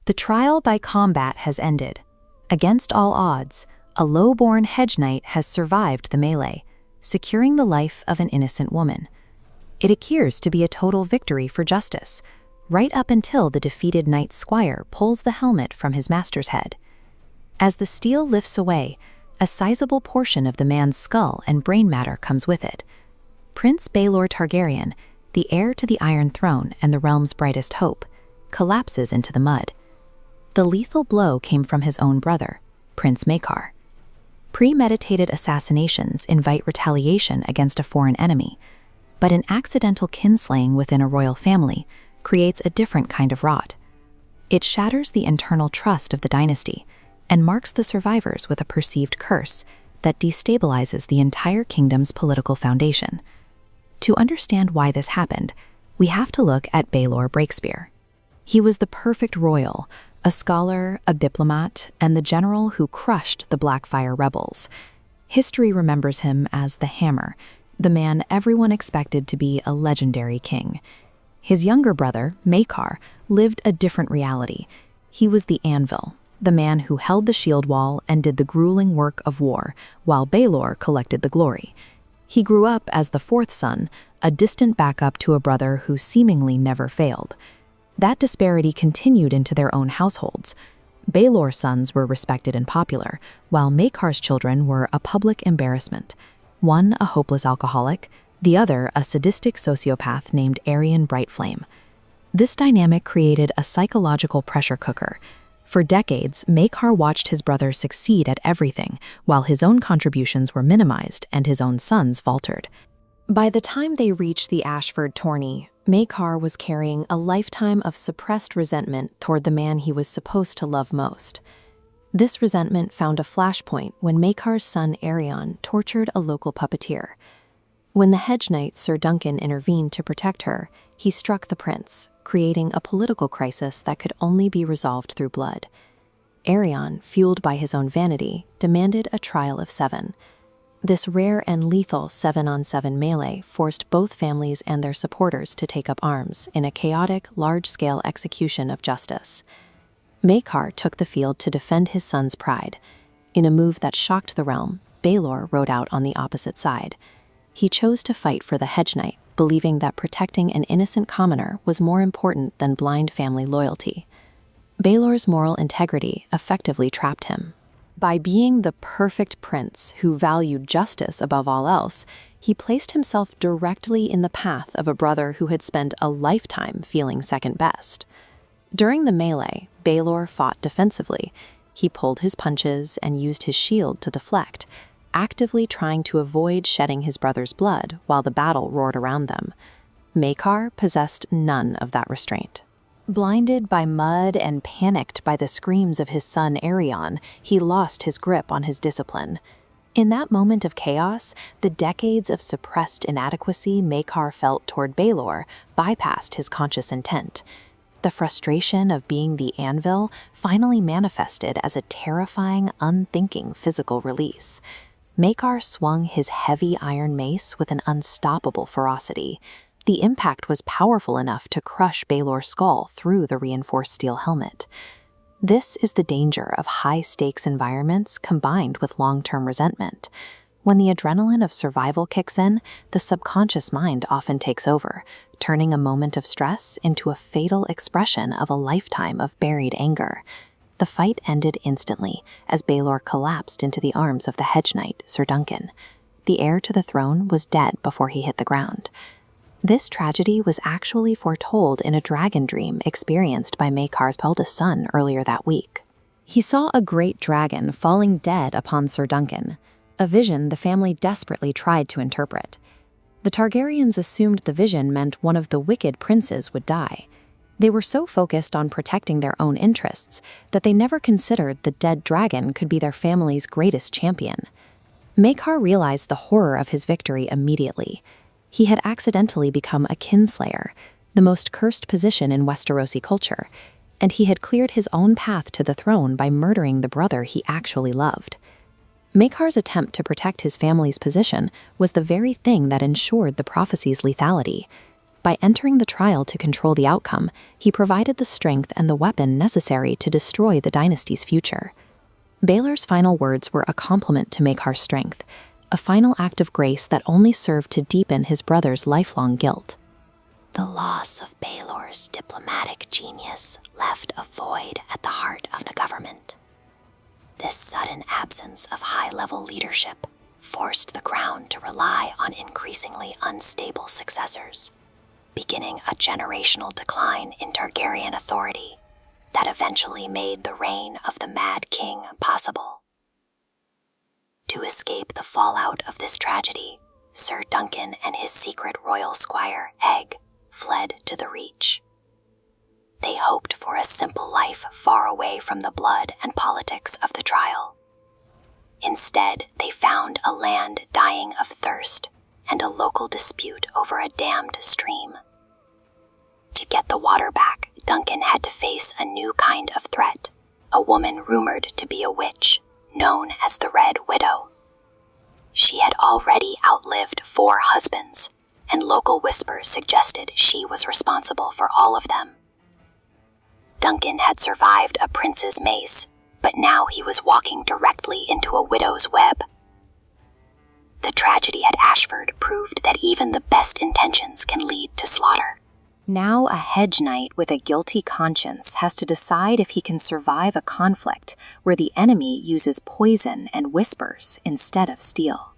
The trial by combat has ended. Against all odds, a low-born hedge knight has survived the melee, securing the life of an innocent woman. It appears to be a total victory for justice, right up until the defeated knight's squire pulls the helmet from his master's head. As the steel lifts away, a sizable portion of the man's skull and brain matter comes with it. Prince Baelor Targaryen, the heir to the Iron Throne and the realm's brightest hope, collapses into the mud. The lethal blow came from his own brother, Prince Maekar. Premeditated assassinations invite retaliation against a foreign enemy, but an accidental kinslaying within a royal family creates a different kind of rot. It shatters the internal trust of the dynasty and marks the survivors with a perceived curse that destabilizes the entire kingdom's political foundation. To understand why this happened, we have to look at Baelor Breakspear. He was the perfect royal, a scholar, a diplomat, and the general who crushed the Blackfire rebels. History remembers him as the Hammer, the man everyone expected to be a legendary king. His younger brother, Maekar, lived a different reality. He was the Anvil, the man who held the shield wall and did the grueling work of war, while Baelor collected the glory. He grew up as the fourth son, a distant backup to a brother who seemingly never failed. That disparity continued into their own households. Baelor's sons were respected and popular, while Maekar's children were a public embarrassment. One a hopeless alcoholic, the other a sadistic sociopath named Aryan Brightflame. This dynamic created a psychological pressure cooker. For decades, Maekar watched his brother succeed at everything, while his own contributions were minimized and his own sons faltered. By the time they reached the Ashford tourney, Maekar was carrying a lifetime of suppressed resentment toward the man he was supposed to love most. This resentment found a flashpoint when Maekar's son Aryan tortured a local puppeteer. When the hedge knight Sir Duncan intervened to protect her, he struck the prince, creating a political crisis that could only be resolved through blood. Aryan, fueled by his own vanity, demanded a trial of 7. This rare and lethal 7-on-7 melee forced both families and their supporters to take up arms in a chaotic, large-scale execution of justice. Maekar took the field to defend his son's pride. In a move that shocked the realm, Baelor rode out on the opposite side. He chose to fight for the hedge knight, believing that protecting an innocent commoner was more important than blind family loyalty. Baelor's moral integrity effectively trapped him. By being the perfect prince who valued justice above all else, he placed himself directly in the path of a brother who had spent a lifetime feeling second best. During the melee, Baelor fought defensively. He pulled his punches and used his shield to deflect, actively trying to avoid shedding his brother's blood while the battle roared around them. Maekar possessed none of that restraint. Blinded by mud and panicked by the screams of his son Aryan, he lost his grip on his discipline. In that moment of chaos, the decades of suppressed inadequacy Maekar felt toward Baelor bypassed his conscious intent. The frustration of being the anvil finally manifested as a terrifying, unthinking physical release. Maekar swung his heavy iron mace with an unstoppable ferocity. The impact was powerful enough to crush Baelor's skull through the reinforced steel helmet. This is the danger of high-stakes environments combined with long-term resentment. When the adrenaline of survival kicks in, the subconscious mind often takes over, turning a moment of stress into a fatal expression of a lifetime of buried anger. The fight ended instantly as Baelor collapsed into the arms of the hedge knight, Sir Duncan. The heir to the throne was dead before he hit the ground. This tragedy was actually foretold in a dragon dream experienced by Maekar's eldest son earlier that week. He saw a great dragon falling dead upon Sir Duncan, a vision the family desperately tried to interpret. The Targaryens assumed the vision meant one of the wicked princes would die. They were so focused on protecting their own interests that they never considered the dead dragon could be their family's greatest champion. Maekar realized the horror of his victory immediately. He had accidentally become a kinslayer, the most cursed position in Westerosi culture, and he had cleared his own path to the throne by murdering the brother he actually loved. Maekar's attempt to protect his family's position was the very thing that ensured the prophecy's lethality. By entering the trial to control the outcome, he provided the strength and the weapon necessary to destroy the dynasty's future. Baelor's final words were a compliment to Maekar's strength, a final act of grace that only served to deepen his brother's lifelong guilt. The loss of Baelor's diplomatic genius left a void at the heart of the government. This sudden absence of high-level leadership forced the crown to rely on increasingly unstable successors, beginning a generational decline in Targaryen authority that eventually made the reign of the Mad King possible. To escape the fallout of this tragedy, Sir Duncan and his secret royal squire, Egg, fled to the Reach. They hoped for a simple life far away from the blood and politics of the trial. Instead, they found a land dying of thirst and a local dispute over a dammed stream. To get the water back, Duncan had to face a new kind of threat, a woman rumored to be a witch, known as the Red Widow. She had already outlived 4 husbands, and local whispers suggested she was responsible for all of them. Duncan had survived a prince's mace, but now he was walking directly into a widow's web. The tragedy at Ashford proved that even the best intentions can lead to slaughter. Now a hedge knight with a guilty conscience has to decide if he can survive a conflict where the enemy uses poison and whispers instead of steel.